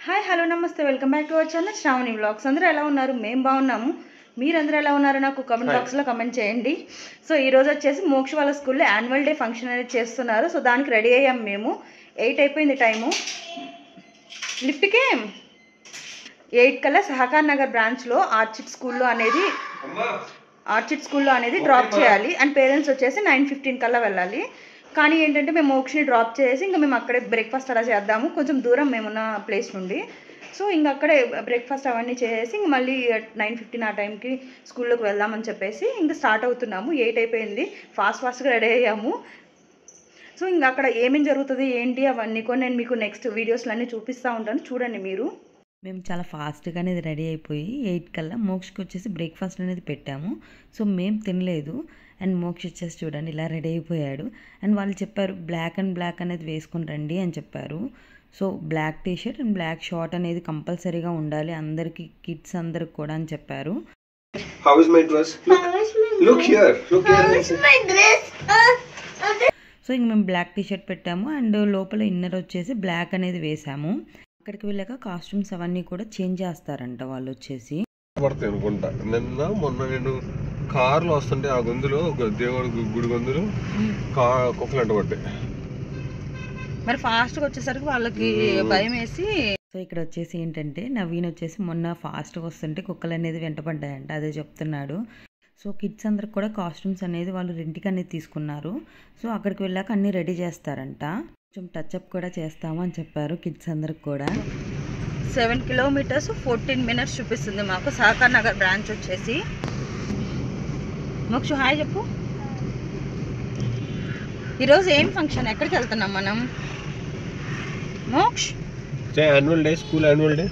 Hi hello namaste welcome back to our channel Sravani vlogs. అందరూ ఎలా ఉన్నారు? మేము బాగున్నాము. మీరందరూ ఎలా ఉన్నారు నాకు కామెంట్ బాక్స్లో కమెంట్ చేయండి. సో ఈరోజు వచ్చేసి మోక్ష వాళ్ళ స్కూల్లో యాన్యువల్ డే ఫంక్షన్ అనేది చేస్తున్నారు. సో దానికి రెడీ అయ్యాం మేము. 8 అయిపోయింది టైము. లిఫ్ట్కే 8 కల్లా సహకార్ నగర్ బ్రాంచ్లో ఆర్చిడ్ స్కూల్లో అనేది డ్రాప్ చేయాలి. అండ్ పేరెంట్స్ వచ్చేసి 9:15 కల్లా వెళ్ళాలి. కానీ ఏంటంటే మేము మోక్షని డ్రాప్ చేసి ఇంకా మేము అక్కడే బ్రేక్ఫాస్ట్ అలా చేద్దాము, కొంచెం దూరం మేమున్న ప్లేస్ నుండి. సో ఇంక అక్కడే బ్రేక్ఫాస్ట్ అవన్నీ చేసి ఇంక మళ్ళీ 9:15 ఆ టైంకి స్కూల్లోకి వెళ్దామని చెప్పేసి ఇంకా స్టార్ట్ అవుతున్నాము. 8 అయిపోయింది. ఫాస్ట్గా రెడీ అయ్యాము. సో ఇంక అక్కడ ఏమేమి జరుగుతుంది ఏంటి అవన్నీ కూడా నేను మీకు నెక్స్ట్ వీడియోస్లో అన్నీ చూపిస్తూ ఉంటాను, చూడండి మీరు. మేము చాలా ఫాస్ట్గా అనేది రెడీ అయిపోయి 8 కల్లా మోక్షకి వచ్చేసి బ్రేక్ఫాస్ట్ అనేది పెట్టాము. సో మేము తినలేదు. అండ్ మోక్ష వచ్చేసి చూడండి ఇలా రెడీ అయిపోయాడు. అండ్ వాళ్ళు చెప్పారు బ్లాక్ అండ్ బ్లాక్ అనేది వేసుకుని రండి అని చెప్పారు. So black T shirt and black short అనేది కంపల్సరీగా ఉండాలి అందరికి, కిడ్స్ అందరికి కూడా అని చెప్పారు. How is my dress? Look here. How is my dress? So ఇంక మేము బ్లాక్ టీషర్ట్ పెట్టాము అండ్ లోపల ఇన్నర్ వచ్చేసి బ్లాక్ అనేది వేసాము. అక్కడికి వెళ్ళాక కాస్ట్యూమ్స్ అవన్నీ కూడా చేంజ్ చేస్తారంట వాళ్ళు వచ్చేసి. పడతాయి అనుకుంటా. నిన్న మొన్న నేను కార్లో వస్తుంటే ఆ గొంతులో దేవుడు గుడి గొంతులు కుక్కలంట పడ్డాయి. మరి ఫాస్ట్గా వచ్చేసరికి వాళ్ళకి భయం వేసి. సో ఇక్కడ వచ్చేసి ఏంటంటే నవీన్ వచ్చేసి మొన్న ఫాస్ట్గా వస్తుంటే కుక్కలు అనేది వెంటపడ్డాయంట, అదే చెప్తున్నాడు. సో కిడ్స్ అందరికి కూడా కాస్ట్యూమ్స్ అనేది వాళ్ళు రెంట్కి అనేది తీసుకున్నారు. సో అక్కడికి వెళ్ళాక అన్నీ రెడీ చేస్తారంట. కొంచెం టచ్అప్ కూడా చేస్తాము అని చెప్పారు కిడ్స్ అందరికి కూడా. 7 కిలోమీటర్స్ 14 మినిట్స్ చూపిస్తుంది మాకు సహకార్ నగర్ బ్రాంచ్ వచ్చేసి. మోక్ష హాయ్ చెప్పు. ఈరోజు ఏం ఫంక్షన్, ఎక్కడికి వెళ్తున్నాం మనం? మోక్ష annual day, school annual day.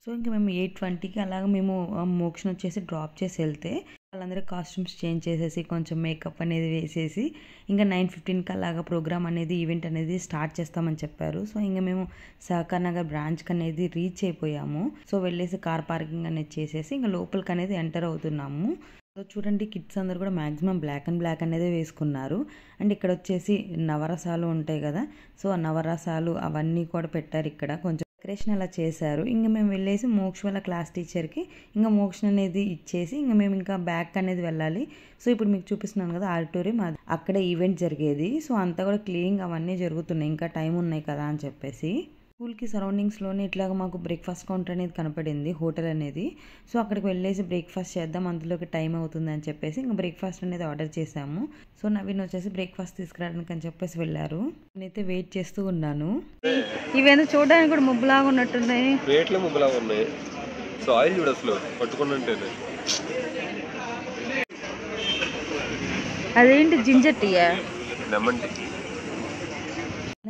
So ఇంకా మేము 8:20కి అలాగ మేము మోక్షను వచ్చేసి డ్రాప్ చేసి వెళ్తే వాళ్ళందరూ కాస్ట్యూమ్స్ చేంజ్ చేసేసి కొంచెం మేకప్ అనేది వేసేసి ఇంకా 9:15కి అలాగా ప్రోగ్రామ్ అనేది ఈవెంట్ అనేది స్టార్ట్ చేస్తామని చెప్పారు. సో ఇంకా మేము సహకార్ నగర్ బ్రాంచ్కి అనేది రీచ్ అయిపోయాము. సో వెళ్ళేసి కార్ పార్కింగ్ అనేది చేసేసి ఇంకా లోపలికి అనేది ఎంటర్ అవుతున్నాము. సో చూడండి కిడ్స్ అందరూ కూడా మ్యాక్సిమం బ్లాక్ అండ్ బ్లాక్ అనేది వేసుకున్నారు. అండ్ ఇక్కడ వచ్చేసి నవరసాలు ఉంటాయి కదా, సో ఆ నవరసాలు అవన్నీ కూడా పెట్టారు ఇక్కడ, కొంచెం డెకరేషన్ అలా చేశారు. ఇంకా మేము వెళ్ళేసి మోక్ష వాళ్ళ క్లాస్ టీచర్కి ఇంకా మోక్ష అనేది ఇచ్చేసి ఇంకా మేము ఇంకా బ్యాక్ అనేది వెళ్ళాలి. సో ఇప్పుడు మీకు చూపిస్తున్నాను కదా ఆడిటోరియం, అక్కడే ఈవెంట్ జరిగేది. సో అంతా కూడా క్లీనింగ్ అవన్నీ జరుగుతున్నాయి, ఇంకా టైం ఉన్నాయి కదా అని చెప్పేసి. స్కూల్కి సరౌండింగ్స్లోనే ఇట్లాగా మాకు బ్రేక్ఫాస్ట్ కౌంటర్ అనేది కనపడింది, హోటల్ అనేది. సో అక్కడికి వెళ్ళేసి బ్రేక్ఫాస్ట్ చేద్దాం, అందులోకి టైం అవుతుంది అని చెప్పేసి ఇంకా బ్రేక్ఫాస్ట్ అనేది ఆర్డర్ చేసాము. సో నవీన్ వచ్చేసి బ్రేక్ఫాస్ట్ తీసుకురావడానికి అని చెప్పేసి వెళ్ళారు. నేనైతే వెయిట్ చేస్తూ ఉన్నాను. ఇవేందో చూడడానికి కూడా ముబ్బులాగా ఉన్నట్టున్నాయి. ప్లేట్లో ముగ్గులాగా ఉన్నాయి. సో ఆయిల్ చూడు అసలు పట్టుకున్నట్టేనే. అదేంటి జింజర్ టీయా? Lemon tea.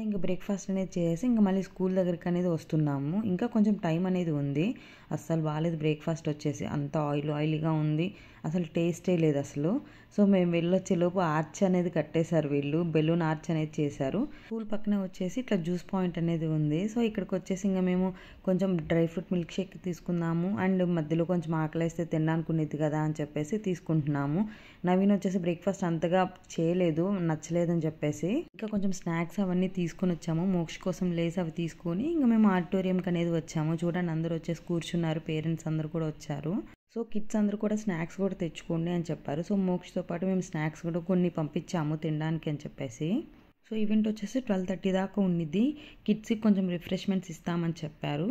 ఇంకా బ్రేక్ఫాస్ట్ అనేది చేసి ఇంకా మళ్ళీ స్కూల్ దగ్గరికి అనేది వస్తున్నాము. ఇంకా కొంచెం టైం అనేది ఉంది. అస్సలు బాగాలేదు బ్రేక్ఫాస్ట్ వచ్చేసి, అంత ఆయిలీగా ఉంది, అసలు టేస్టే లేదు అసలు. సో మేము వెళ్ళొచ్చేలోపు ఆర్చ్ అనేది కట్టేశారు వీళ్ళు, బెలూన్ ఆర్చ్ అనేది చేశారు. స్కూల్ పక్కనే వచ్చేసి ఇట్లా జ్యూస్ పాయింట్ అనేది ఉంది. సో ఇక్కడికి వచ్చేసి ఇంకా మేము కొంచెం డ్రై ఫ్రూట్ మిల్క్ షేక్ తీసుకుందాము అండ్ మధ్యలో కొంచెం ఆకలిస్తే తినడానికి ఉన్నది కదా అని చెప్పేసి తీసుకుంటున్నాము. నవీన్ వచ్చేసి బ్రేక్ఫాస్ట్ అంతగా చేయలేదు, నచ్చలేదని చెప్పేసి ఇంకా కొంచెం స్నాక్స్ అవన్నీ తీసుకొని వచ్చాము. మోక్ష కోసం లేసి అవి తీసుకొని ఇంకా మేము ఆడిటోరియంకి అనేది వచ్చాము. చూడండి అందరూ వచ్చేసి కూర్చున్నారు, పేరెంట్స్ అందరూ కూడా వచ్చారు. సో కిడ్స్ అందరూ కూడా స్నాక్స్ కూడా తెచ్చుకోండి అని చెప్పారు. సో మోక్షతో పాటు మేము స్నాక్స్ కూడా కొన్ని పంపించాము తినడానికి అని చెప్పేసి. సో ఈవెంట్ వచ్చేసి 12:30 దాకా ఉండిద్ది. కిడ్స్కి కొంచెం రిఫ్రెష్మెంట్స్ ఇస్తామని చెప్పారు.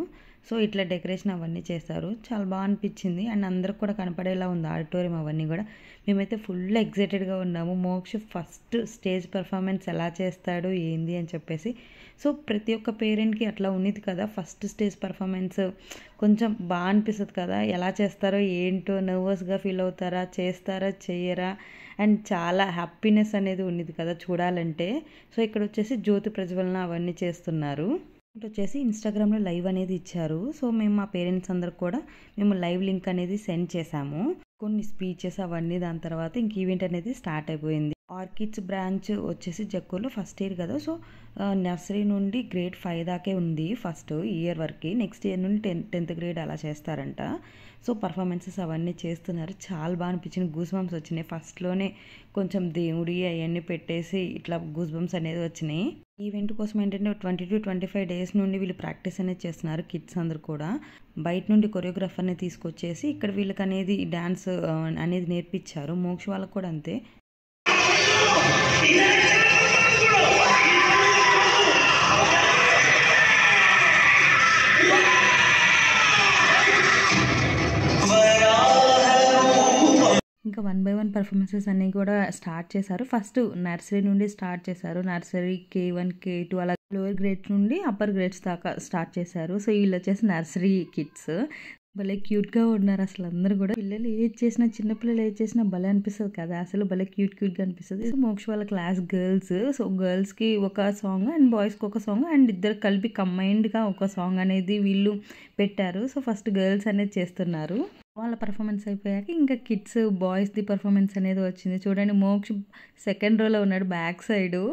సో ఇట్లా డెకరేషన్ అవన్నీ చేస్తారు, చాలా బాగా అనిపించింది. అండ్ అందరికి కూడా కనపడేలా ఉంది ఆడిటోరియం అవన్నీ కూడా. మేమైతే ఫుల్ ఎగ్జైటెడ్గా ఉన్నాము. మోక్ష ఫస్ట్ స్టేజ్ పర్ఫార్మెన్స్ ఎలా చేస్తాడు ఏంది అని చెప్పేసి. సో ప్రతి ఒక్క పేరెంట్కి అట్లా ఉన్నది కదా, ఫస్ట్ స్టేజ్ పర్ఫార్మెన్స్ కొంచెం బాగా అనిపిస్తుంది కదా, ఎలా చేస్తారో ఏంటో, నర్వస్గా ఫీల్ అవుతారా, చేస్తారా చెయ్యరా, అండ్ చాలా హ్యాపీనెస్ అనేది ఉన్నది కదా చూడాలంటే. సో ఇక్కడ వచ్చేసి జ్యోతి ప్రజ్వలన అవన్నీ చేస్తున్నారు. వచ్చేసి ఇన్స్టాగ్రామ్లో లైవ్ అనేది ఇచ్చారు. సో మేము మా పేరెంట్స్ అందరికి కూడా మేము లైవ్ లింక్ అనేది సెండ్ చేసాము, కొన్ని స్పీచెస్ అవన్నీ. దాని తర్వాత ఇంక ఈవెంట్ అనేది స్టార్ట్ అయిపోయింది. ఆర్కిడ్స్ బ్రాంచ్ వచ్చేసి జక్కూర్లో ఫస్ట్ ఇయర్ కదా, సో నర్సరీ నుండి గ్రేడ్ 5 దాకే ఉంది ఫస్ట్ ఇయర్ వరకు. నెక్స్ట్ ఇయర్ నుండి 10th గ్రేడ్ అలా చేస్తారంట. సో పర్ఫార్మెన్సెస్ అవన్నీ చేస్తున్నారు, చాలా బాగా అనిపించింది. గూస్ బంప్స్ వచ్చినాయి. ఫస్ట్లోనే కొంచెం దేవుడి అవన్నీ పెట్టేసి ఇట్లా గూస్ బంప్స్ అనేది వచ్చినాయి. ఈవెంట్ కోసం ఏంటంటే 20 to 25 days నుండి వీళ్ళు ప్రాక్టీస్ అనేది చేస్తున్నారు. కిడ్స్ అందరు కూడా బయట నుండి కొరియోగ్రాఫర్ని తీసుకొచ్చేసి ఇక్కడ వీళ్ళకి అనేది డ్యాన్స్ అనేది నేర్పించారు. మోక్ష వాళ్ళకు కూడా అంతే. ఇంకా 1 by 1 పర్ఫార్మెన్సెస్ అన్నీ కూడా స్టార్ట్ చేశారు. ఫస్ట్ నర్సరీ నుండి స్టార్ట్ చేశారు. నర్సరీ K1 K2 అలా లోయర్ గ్రేడ్స్ నుండి అప్పర్ గ్రేడ్స్ దాకా స్టార్ట్ చేశారు. సో వీళ్ళు వచ్చేసి నర్సరీ కిడ్స్. భలే క్యూట్గా ఉన్నారు అసలు అందరూ కూడా. పిల్లలు ఏది చేసినా, చిన్నపిల్లలు ఏది చేసినా భలే అనిపిస్తుంది కదా, అసలు భలే క్యూట్గా అనిపిస్తుంది. సో మోక్ష వాళ్ళ క్లాస్ గర్ల్స్, సో గర్ల్స్కి ఒక సాంగ్ అండ్ బాయ్స్కి ఒక సాంగ్ అండ్ ఇద్దరు కలిపి కంబైన్డ్గా ఒక సాంగ్ అనేది వీళ్ళు పెట్టారు. సో ఫస్ట్ గర్ల్స్ అనేది చేస్తున్నారు. వాళ్ళ పర్ఫార్మెన్స్ అయిపోయాక ఇంకా కిడ్స్ బాయ్స్ది పర్ఫార్మెన్స్ అనేది వచ్చింది. చూడండి మోక్ష సెకండ్ రోలో ఉన్నాడు బ్యాక్ సైడు.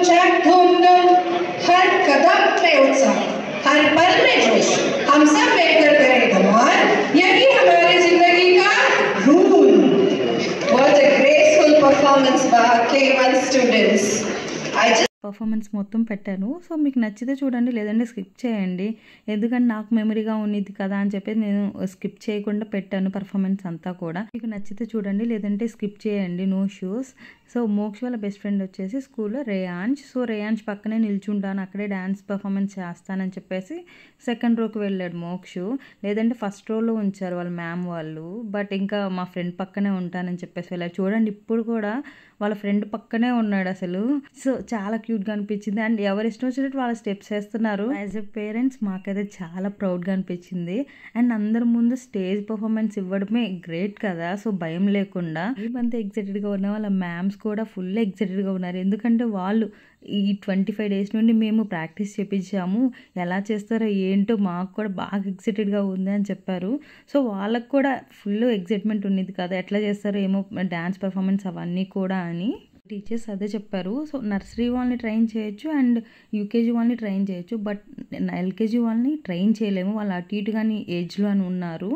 चक धूम धूम हर कदम पे उत्साह, हर पल में जोश, हम सब मिलकर करें धमाल, यही हमारी जिंदगी का rule. What a graceful performance by K1 students. I just performance మొత్తం పెట్టాను. సో మీకు నచ్చితే చూడండి, లేదంటే స్కిప్ చేయండి. ఎందుకంటే నాకు మెమరీగా ఉన్నది కదా అని చెప్పి నేను స్కిప్ చేయకుండా పెట్టాను పర్ఫార్మెన్స్ అంతా కూడా. మీకు నచ్చితే చూడండి, లేదంటే స్కిప్ చేయండి, నో షూస్. సో మోక్ష వాళ్ళ బెస్ట్ ఫ్రెండ్ వచ్చేసి స్కూల్లో రేయాంష్. సో రేయాంష్ పక్కనే నిల్చుంటాను, అక్కడే డ్యాన్స్ పర్ఫార్మెన్స్ చేస్తానని చెప్పేసి సెకండ్ రోకి వెళ్ళాడు మోక్షు. లేదంటే ఫస్ట్ రోలో ఉంచారు వాళ్ళ మ్యామ్ వాళ్ళు. బట్ ఇంకా మా ఫ్రెండ్ పక్కనే ఉంటానని చెప్పేసి వెళ్ళాడు. చూడండి ఇప్పుడు కూడా వాళ్ళ ఫ్రెండ్ పక్కనే ఉన్నాడు అసలు. సో చాలా క్యూట్గా అనిపించింది. అండ్ ఎవరు ఇష్టం వచ్చినట్టు వాళ్ళ స్టెప్స్ వేస్తున్నారు. యాజ్ ఎ పేరెంట్స్ మాకైతే చాలా ప్రౌడ్గా అనిపించింది. అండ్ అందరి ముందు స్టేజ్ పర్ఫార్మెన్స్ ఇవ్వడమే గ్రేట్ కదా. సో భయం లేకుండా మేమంతా ఎగ్జైటెడ్గా ఉన్న వాళ్ళ మ్యామ్స్ కూడా ఫుల్ ఎగ్జైటెడ్గా ఉన్నారు. ఎందుకంటే వాళ్ళు ఈ 25 days నుండి మేము ప్రాక్టీస్ చేయించాము, ఎలా చేస్తారో ఏంటో మాకు కూడా బాగా ఎగ్జైటెడ్గా ఉంది అని చెప్పారు. సో వాళ్ళకు కూడా ఫుల్ ఎగ్జైట్మెంట్ ఉన్నది కదా, ఎట్లా చేస్తారో ఏమో డ్యాన్స్ పర్ఫార్మెన్స్ అవన్నీ కూడా అని టీచర్స్ అదే చెప్పారు. సో నర్సరీ వాళ్ళని ట్రైన్ చేయొచ్చు అండ్ యూకేజీ వాళ్ళని ట్రైన్ చేయొచ్చు, బట్ ఎల్కేజీ వాళ్ళని ట్రైన్ చేయలేము, వాళ్ళు అటు ఇటు కానీ ఏజ్లో అని ఉన్నారు.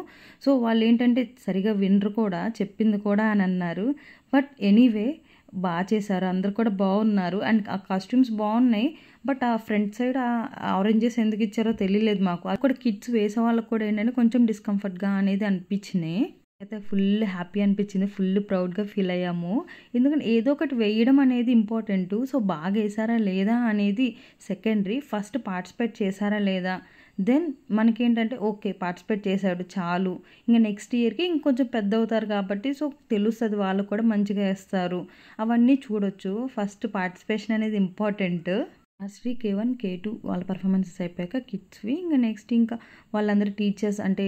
సో వాళ్ళు ఏంటంటే సరిగా వినరు కూడా, చెప్పింది కూడా అని అన్నారు. బట్ ఎనీవే బాగా చేశారు, అందరు కూడా బాగున్నారు. అండ్ ఆ కాస్ట్యూమ్స్ బాగున్నాయి. బట్ ఆ ఫ్రంట్ సైడ్ ఆ ఆరెంజెస్ ఎందుకు ఇచ్చారో తెలియలేదు మాకు. అది కూడా కిడ్స్ వేసే వాళ్ళకి కూడా ఏంటంటే కొంచెం డిస్కంఫర్ట్గా అనేది అనిపించినాయి. అయితే ఫుల్ హ్యాపీ అనిపించింది, ఫుల్ ప్రౌడ్గా ఫీల్ అయ్యాము. ఎందుకంటే ఏదో ఒకటి వేయడం అనేది ఇంపార్టెంట్. సో బాగా వేసారా లేదా అనేది సెకండరీ, ఫస్ట్ పార్టిసిపేట్ చేశారా లేదా, దెన్ మనకేంటంటే ఓకే పార్టిసిపేట్ చేశాడు చాలు, ఇంకా నెక్స్ట్ ఇయర్కి ఇంకొంచెం పెద్ద అవుతారు కాబట్టి సో తెలుస్తుంది, వాళ్ళు కూడా మంచిగా వేస్తారు, అవన్నీ చూడొచ్చు. ఫస్ట్ పార్టిసిపేషన్ అనేది ఇంపార్టెంట్. నర్సరీ K1 K2 వాళ్ళ పర్ఫార్మెన్సెస్ అయిపోయాక కిడ్స్వి ఇంకా నెక్స్ట్ ఇంకా వాళ్ళందరూ టీచర్స్ అంటే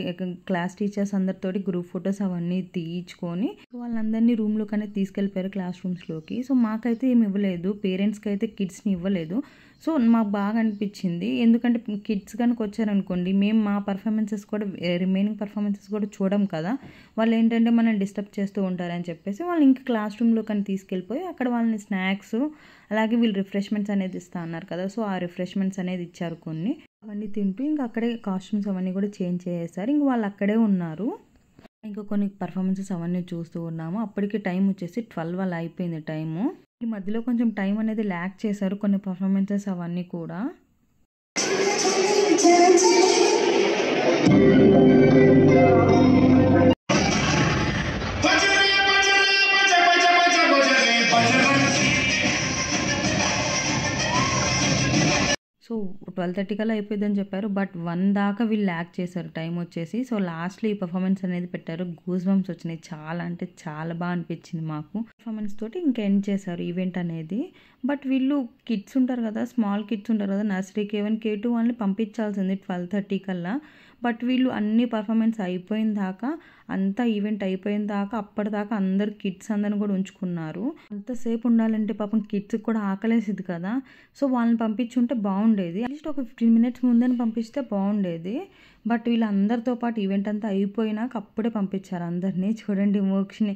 క్లాస్ టీచర్స్ అందరితోటి గ్రూప్ ఫొటోస్ అవన్నీ తీయించుకొని వాళ్ళందరినీ రూమ్లోకి అనేది తీసుకెళ్ళిపోయారు, క్లాస్ రూమ్స్లోకి. సో మాకైతే ఏమి ఇవ్వలేదు, పేరెంట్స్కి అయితే కిడ్స్ని ఇవ్వలేదు. సో మాకు బాగా అనిపించింది, ఎందుకంటే కిడ్స్ కనుక వచ్చారనుకోండి మేము మా పర్ఫార్మెన్సెస్ కూడా రిమైనింగ్ పర్ఫార్మెన్సెస్ కూడా చూడం కదా, వాళ్ళు ఏంటంటే మనం డిస్టర్బ్ చేస్తూ ఉంటారని చెప్పేసి వాళ్ళు ఇంకా క్లాస్ రూమ్లో కానీ తీసుకెళ్ళిపోయి అక్కడ వాళ్ళని స్నాక్స్ అలాగే వీళ్ళు రిఫ్రెష్మెంట్స్ అనేది ఇస్తా అన్నారు కదా, సో ఆ రిఫ్రెష్మెంట్స్ అనేది ఇచ్చారు కొన్ని. అవన్నీ తింటూ ఇంకా అక్కడే కాస్ట్యూమ్స్ అవన్నీ కూడా చేంజ్ చేసేసారు. ఇంక వాళ్ళు అక్కడే ఉన్నారు. ఇంకా కొన్ని పర్ఫార్మెన్సెస్ అవన్నీ చూస్తూ ఉన్నాము. అప్పటికి టైం వచ్చేసి 12 అలా అయిపోయింది టైము. ఈ మధ్యలో కొంచెం టైం అనేది ల్యాక్ చేశారు కొన్ని పర్ఫార్మెన్సెస్ అవన్నీ కూడా. సో 12:30 కల్లా అయిపోయిందని చెప్పారు. బట్ 1 దాకా వీళ్ళు ల్యాక్ చేశారు టైం వచ్చేసి. సో లాస్ట్లో ఈ పర్ఫార్మెన్స్ అనేది పెట్టారు. గూస్ బంప్స్ వచ్చినాయి. చాలా అంటే చాలా బాగా అనిపించింది మాకు. పర్ఫార్మెన్స్ తోటి ఇంకా ఎండ్ చేశారు ఈవెంట్ అనేది. బట్ వీళ్ళు కిడ్స్ ఉంటారు కదా, స్మాల్ కిడ్స్ ఉంటారు కదా, నర్సరీ K1 K2 వాళ్ళని పంపించాల్సింది 12:30 కల్లా. బట్ వీళ్ళు అన్ని పర్ఫార్మెన్స్ అయిపోయిన దాకా, అంతా ఈవెంట్ అయిపోయిన దాకా, అప్పటిదాకా అందరు కిడ్స్ అందరిని కూడా ఉంచుకున్నారు. అంతసేపు ఉండాలంటే పాపం కిడ్స్కి కూడా ఆకలేసిద్ది కదా. సో వాళ్ళని పంపించుంటే బాగుండేది. అట్లీస్ట్ ఒక 15 minutes ముందని పంపిస్తే బాగుండేది. బట్ వీళ్ళందరితో పాటు ఈవెంట్ అంతా అయిపోయినాక అప్పుడే పంపించారు అందరినీ. చూడండి, మోక్షని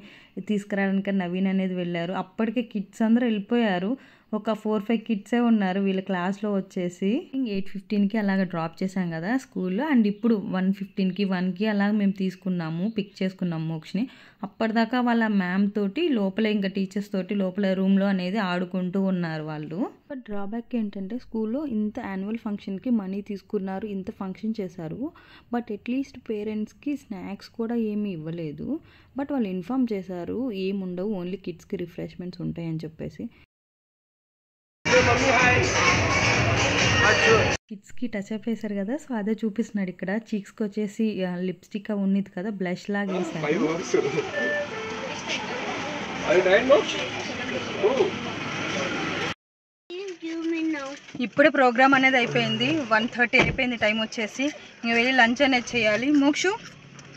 తీసుకురావడానికి నవీన్ అనేది వెళ్ళారు. అప్పటికే కిడ్స్ అందరూ వెళ్ళిపోయారు. ఒక 4-5 కిడ్సే ఉన్నారు వీళ్ళ క్లాస్లో వచ్చేసి. 8:15కి అలాగ డ్రాప్ చేశాం కదా స్కూల్లో. అండ్ ఇప్పుడు 1:15కి 1కి అలాగ మేము తీసుకున్నాము, పిక్ చేసుకున్నాము మోక్షని. అప్పటిదాకా వాళ్ళ మ్యామ్ తోటి లోపల, ఇంకా టీచర్స్ తోటి లోపల రూమ్లో అనేది ఆడుకుంటూ ఉన్నారు వాళ్ళు. బట్ డ్రాబ్యాక్ ఏంటంటే స్కూల్లో ఇంత యాన్యువల్ ఫంక్షన్కి మనీ తీసుకున్నారు, ఇంత ఫంక్షన్ చేశారు. బట్ అట్లీస్ట్ పేరెంట్స్కి స్నాక్స్ కూడా ఏమీ ఇవ్వలేదు. బట్ వాళ్ళు ఇన్ఫామ్ చేశారు ఏముండవు, ఓన్లీ కిడ్స్కి రిఫ్రెష్మెంట్స్ ఉంటాయని చెప్పేసి. కిడ్స్కి టచ్ అప్ వేశారు కదా, సో అదే చూపిస్తున్నాడు ఇక్కడ. చీక్స్కి వచ్చేసి లిప్స్టిక్ ఉన్నది కదా, బ్లష్ లాగా వేశారు. ఇప్పుడే ప్రోగ్రామ్ అనేది అయిపోయింది. 1:30 అయిపోయింది టైం వచ్చేసి. ఇంకా వెళ్ళి లంచ్ అనేది చేయాలి. మోక్షు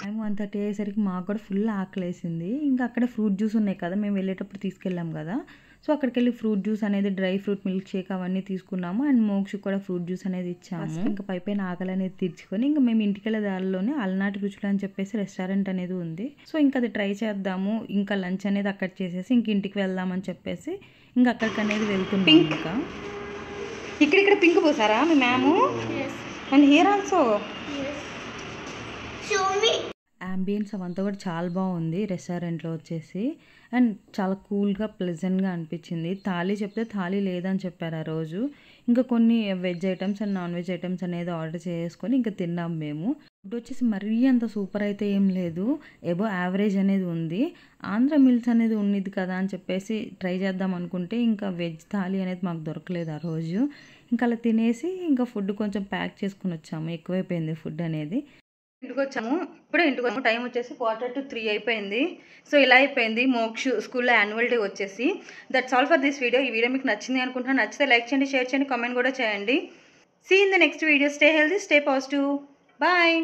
టైం 1:30 అయ్యేసరికి మాకు కూడా ఫుల్ ఆకలేసింది. ఇంకా అక్కడ ఫ్రూట్ జ్యూస్ ఉన్నాయి కదా, మేము వెళ్ళేటప్పుడు తీసుకెళ్ళాం కదా. సో అక్కడికి వెళ్ళి ఫ్రూట్ జ్యూస్ అనేది, డ్రై ఫ్రూట్ మిల్క్ షేక్ అవన్నీ తీసుకున్నాము. అండ్ మోక్షకు కూడా ఫ్రూట్ జ్యూస్ అనేది ఇచ్చాము. ఇంకా పైపైన ఆకలి అనేది తీర్చుకొని ఇంకా మేము ఇంటికి వెళ్ళే దారిలోనే అలనాటి రుచులు అని చెప్పేసి రెస్టారెంట్ అనేది ఉంది. సో ఇంకా అది ట్రై చేద్దాము, ఇంకా లంచ్ అనేది అక్కడ చేసేసి ఇంక ఇంటికి వెళ్దామని చెప్పేసి ఇంకా అక్కడికి అనేది వెళ్తున్నాం. ఇంకా ఇక్కడ పింక్ పోసారా మీ ma'am? And here also ambience అవంతా కూడా చాలా బాగుంది రెస్టారెంట్లో వచ్చేసి. అండ్ చాలా కూల్గా ప్లెజెంట్గా అనిపించింది. థాలీ చెప్తే థాలీ లేదని చెప్పారు ఆ రోజు. ఇంకా కొన్ని veg items and non veg items అనేది ఆర్డర్ చేసుకొని ఇంకా తిన్నాం మేము. ఫుడ్ వచ్చేసి మరీ అంత సూపర్ అయితే ఏం లేదు, ఎబో యావరేజ్ అనేది ఉంది. ఆంధ్ర మిల్స్ అనేది ఉన్నది కదా అని చెప్పేసి ట్రై చేద్దాం అనుకుంటే ఇంకా వెజ్ థాలీ అనేది మాకు దొరకలేదు ఆ రోజు. ఇంకా అలా తినేసి ఇంకా ఫుడ్ కొంచెం ప్యాక్ చేసుకుని వచ్చాము, ఎక్కువైపోయింది ఫుడ్ అనేది. ఇంటికి వచ్చాము. ఇప్పుడే ఇంటికి వచ్చాము. టైం వచ్చేసి 2:45 అయిపోయింది. సో ఇలా అయిపోయింది మోక్షు స్కూల్లో యాన్యువల్ డే వచ్చేసి. That's all for this video. ఈ వీడియో మీకు నచ్చింది అనుకుంటున్నాను. నచ్చితే లైక్ చేయండి, షేర్ చేయండి, కామెంట్ కూడా చేయండి. See in the next video. Stay healthy, stay positive. Bye.